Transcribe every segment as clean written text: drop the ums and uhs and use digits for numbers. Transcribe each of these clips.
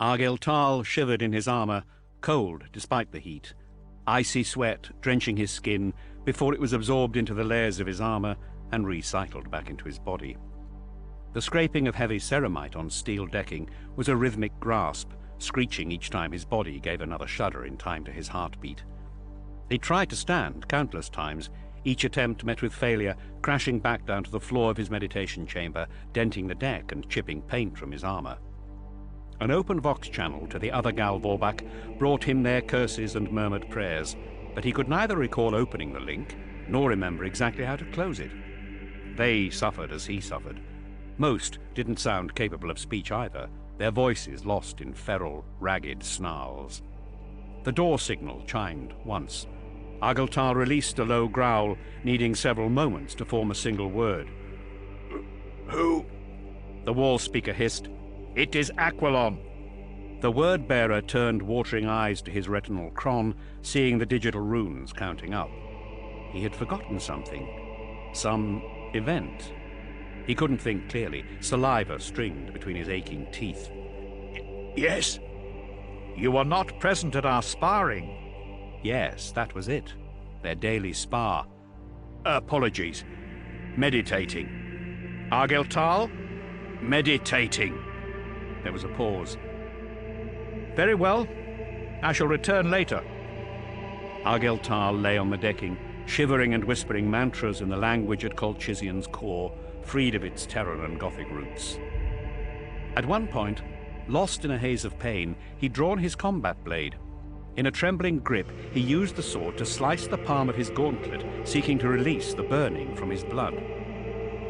Argel Tal shivered in his armor, cold despite the heat, icy sweat drenching his skin before it was absorbed into the layers of his armor and recycled back into his body. The scraping of heavy ceramite on steel decking was a rhythmic grasp, screeching each time his body gave another shudder in time to his heartbeat. He tried to stand countless times, each attempt met with failure, crashing back down to the floor of his meditation chamber, denting the deck and chipping paint from his armor. An open vox channel to the other Gal Vorbak brought him their curses and murmured prayers, but he could neither recall opening the link, nor remember exactly how to close it. They suffered as he suffered. Most didn't sound capable of speech either, their voices lost in feral, ragged snarls. The door signal chimed once. Argel Tal released a low growl, needing several moments to form a single word. Who? The wall speaker hissed. It is Aquilon. The word-bearer turned watering eyes to his retinal cron, seeing the digital runes counting up. He had forgotten something. Some event. He couldn't think clearly, saliva stringed between his aching teeth. Yes. You were not present at our sparring. Yes, that was it. Their daily spar. Apologies. Meditating. Argel Tal? Meditating. There was a pause. Very well. I shall return later. Argel Tal lay on the decking, shivering and whispering mantras in the language at Colchizian's core, freed of its terror and Gothic roots. At one point, lost in a haze of pain, he'd drawn his combat blade. In a trembling grip, he used the sword to slice the palm of his gauntlet, seeking to release the burning from his blood.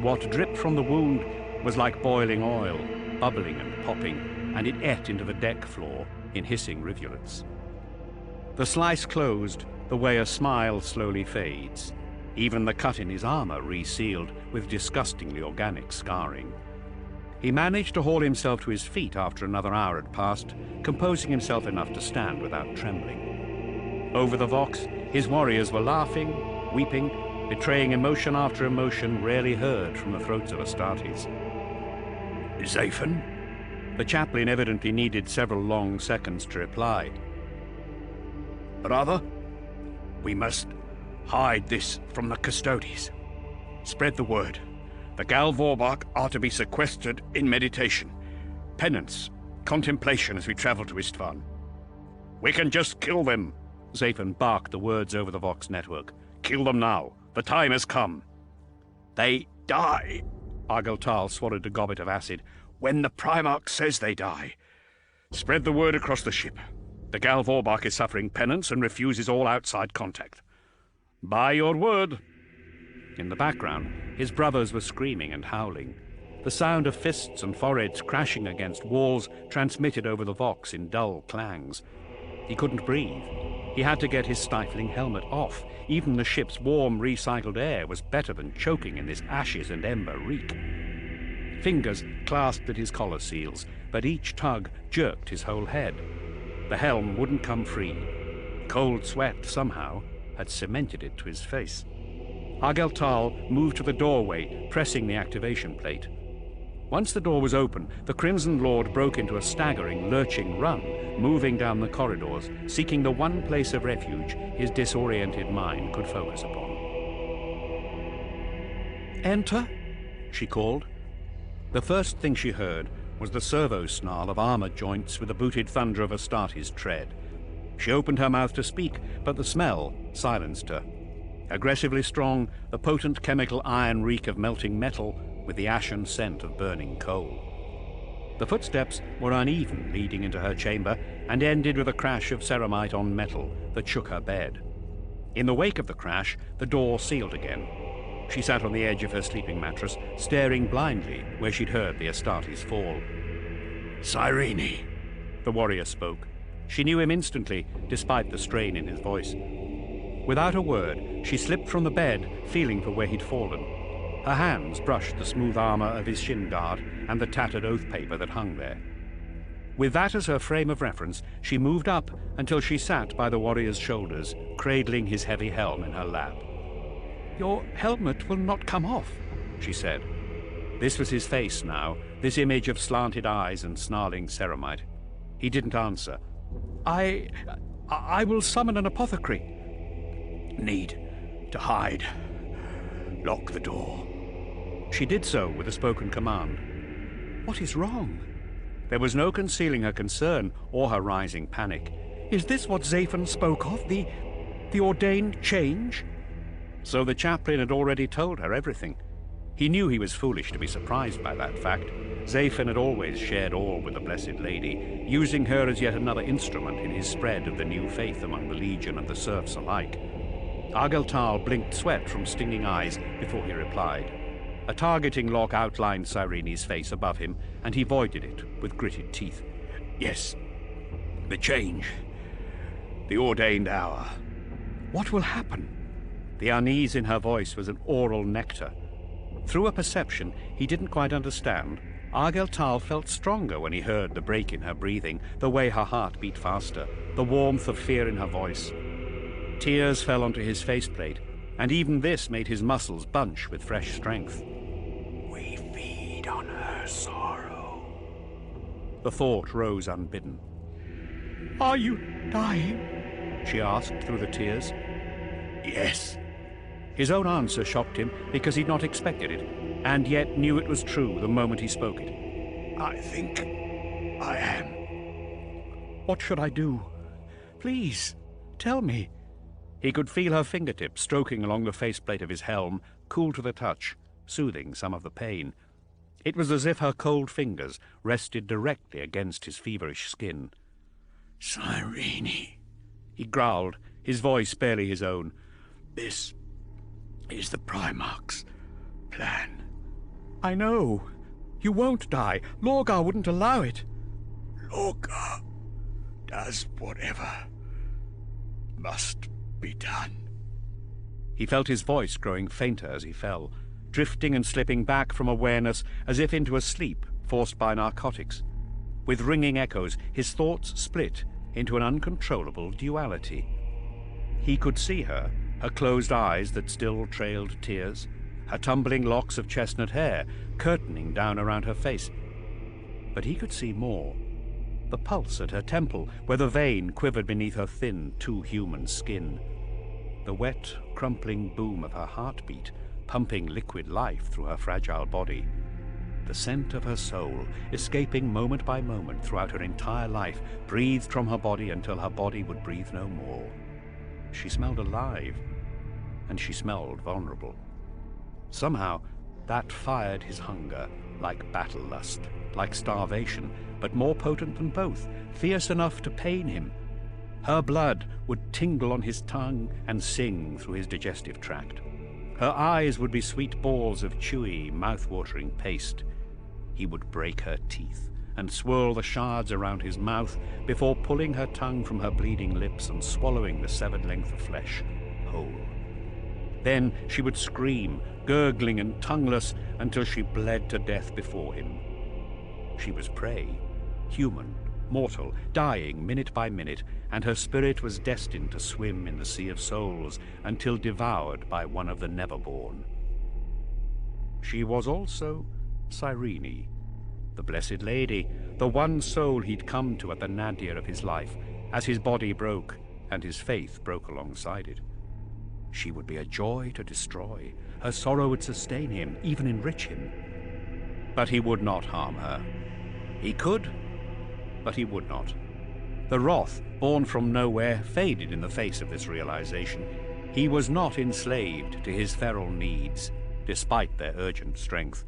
What dripped from the wound was like boiling oil, bubbling and popping, and it ate into the deck floor in hissing rivulets. The slice closed the way a smile slowly fades. Even the cut in his armor resealed with disgustingly organic scarring. He managed to haul himself to his feet after another hour had passed, composing himself enough to stand without trembling. Over the vox, his warriors were laughing, weeping, betraying emotion after emotion rarely heard from the throats of Astartes. Zaphen? The chaplain evidently needed several long seconds to reply. Brother, we must hide this from the custodies. Spread the word. The Gal Vorbak are to be sequestered in meditation, penance, contemplation as we travel to Istvan. We can just kill them. Zaphen barked the words over the Vox network. Kill them now. The time has come. They die. Argel Tal swallowed a gobbet of acid. When the Primarch says they die. Spread the word across the ship. The Gal Vorbak is suffering penance and refuses all outside contact. By your word. In the background, his brothers were screaming and howling. The sound of fists and foreheads crashing against walls transmitted over the vox in dull clangs. He couldn't breathe. He had to get his stifling helmet off. Even the ship's warm, recycled air was better than choking in this ashes and ember reek. Fingers clasped at his collar seals, but each tug jerked his whole head. The helm wouldn't come free. Cold sweat, somehow, had cemented it to his face. Argel Tal moved to the doorway, pressing the activation plate. Once the door was open, the Crimson Lord broke into a staggering, lurching run, moving down the corridors, seeking the one place of refuge his disoriented mind could focus upon. "Enter," she called. The first thing she heard was the servo snarl of armor joints with the booted thunder of Astartes' tread. She opened her mouth to speak, but the smell silenced her. Aggressively strong, the potent chemical iron reek of melting metal with the ashen scent of burning coal. The footsteps were uneven leading into her chamber and ended with a crash of ceramite on metal that shook her bed. In the wake of the crash, the door sealed again. She sat on the edge of her sleeping mattress, staring blindly where she'd heard the Astartes fall. "Cyrene," the warrior spoke. She knew him instantly, despite the strain in his voice. Without a word, she slipped from the bed, feeling for where he'd fallen. Her hands brushed the smooth armor of his shin guard and the tattered oath paper that hung there. With that as her frame of reference, she moved up until she sat by the warrior's shoulders, cradling his heavy helm in her lap. "Your helmet will not come off," she said. This was his face now, this image of slanted eyes and snarling ceramite. He didn't answer. I will summon an apothecary. Need to hide. Lock the door. She did so with a spoken command. What is wrong? There was no concealing her concern or her rising panic. Is this what Zaphon spoke of? The ordained change? So the chaplain had already told her everything. He knew he was foolish to be surprised by that fact. Zaphon had always shared all with the Blessed Lady, using her as yet another instrument in his spread of the new faith among the Legion and the serfs alike. Argel Tal blinked sweat from stinging eyes before he replied. A targeting lock outlined Cyrene's face above him, and he voided it with gritted teeth. Yes, the change. The ordained hour. What will happen? The unease in her voice was an oral nectar. Through a perception he didn't quite understand, Argel Tal felt stronger when he heard the break in her breathing, the way her heart beat faster, the warmth of fear in her voice. Tears fell onto his faceplate, and even this made his muscles bunch with fresh strength. We feed on her sorrow. The thought rose unbidden. Are you dying? She asked through the tears. Yes. His own answer shocked him because he'd not expected it, and yet knew it was true the moment he spoke it. I think I am. What should I do? Please, tell me. He could feel her fingertips stroking along the faceplate of his helm, cool to the touch, soothing some of the pain. It was as if her cold fingers rested directly against his feverish skin. Cyrene, he growled, his voice barely his own. This is the Primarch's plan. I know. You won't die. Lorgar wouldn't allow it. Lorgar does whatever must be done. He felt his voice growing fainter as he fell, drifting and slipping back from awareness as if into a sleep forced by narcotics. With ringing echoes, his thoughts split into an uncontrollable duality. He could see her closed eyes that still trailed tears, her tumbling locks of chestnut hair curtaining down around her face. But he could see more. The pulse at her temple, where the vein quivered beneath her thin, too human skin. The wet, crumpling boom of her heartbeat, pumping liquid life through her fragile body. The scent of her soul, escaping moment by moment throughout her entire life, breathed from her body until her body would breathe no more. She smelled alive, and she smelled vulnerable. Somehow, that fired his hunger, like battle lust, like starvation, but more potent than both, fierce enough to pain him. Her blood would tingle on his tongue and sing through his digestive tract. Her eyes would be sweet balls of chewy, mouth-watering paste. He would break her teeth and swirl the shards around his mouth before pulling her tongue from her bleeding lips and swallowing the severed length of flesh whole. Then she would scream, gurgling and tongueless, until she bled to death before him. She was prey, human, mortal, dying minute by minute, and her spirit was destined to swim in the sea of souls until devoured by one of the never-born. She was also Cyrene, the Blessed Lady, the one soul he'd come to at the nadir of his life, as his body broke and his faith broke alongside it. She would be a joy to destroy. Her sorrow would sustain him, even enrich him. But he would not harm her. He could, but he would not. The wrath, born from nowhere, faded in the face of this realization. He was not enslaved to his feral needs, despite their urgent strength.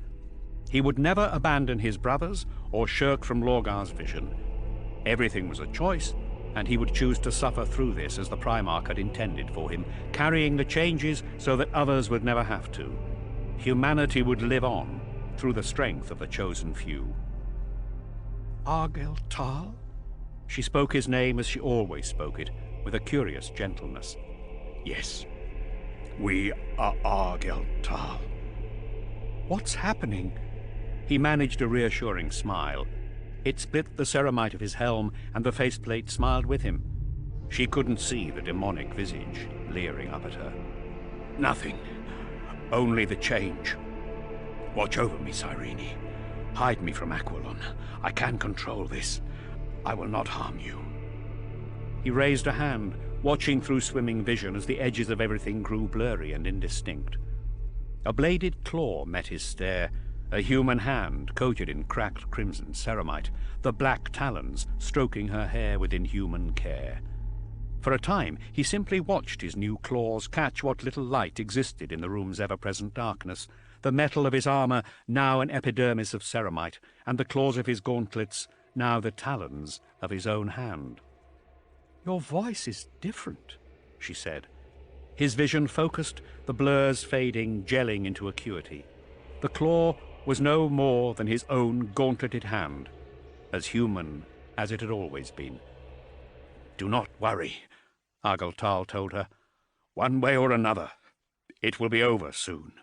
He would never abandon his brothers or shirk from Lorgar's vision. Everything was a choice, and he would choose to suffer through this as the Primarch had intended for him, carrying the changes so that others would never have to. Humanity would live on through the strength of the chosen few. Argel Tal? She spoke his name as she always spoke it, with a curious gentleness. Yes, we are Argel Tal. What's happening? He managed a reassuring smile. It split the ceramite of his helm, and the faceplate smiled with him. She couldn't see the demonic visage leering up at her. Nothing. Only the change. Watch over me, Cyrene. Hide me from Aquilon. I can control this. I will not harm you. He raised a hand, watching through swimming vision as the edges of everything grew blurry and indistinct. A bladed claw met his stare, a human hand coated in cracked crimson ceramite, the black talons stroking her hair with inhuman care. For a time he simply watched his new claws catch what little light existed in the room's ever-present darkness, the metal of his armor now an epidermis of ceramite, and the claws of his gauntlets now the talons of his own hand. "Your voice is different," she said. His vision focused, the blurs fading, gelling into acuity. The claw was no more than his own gauntleted hand, as human as it had always been. "Do not worry," Argel Tal told her. "One way or another, it will be over soon."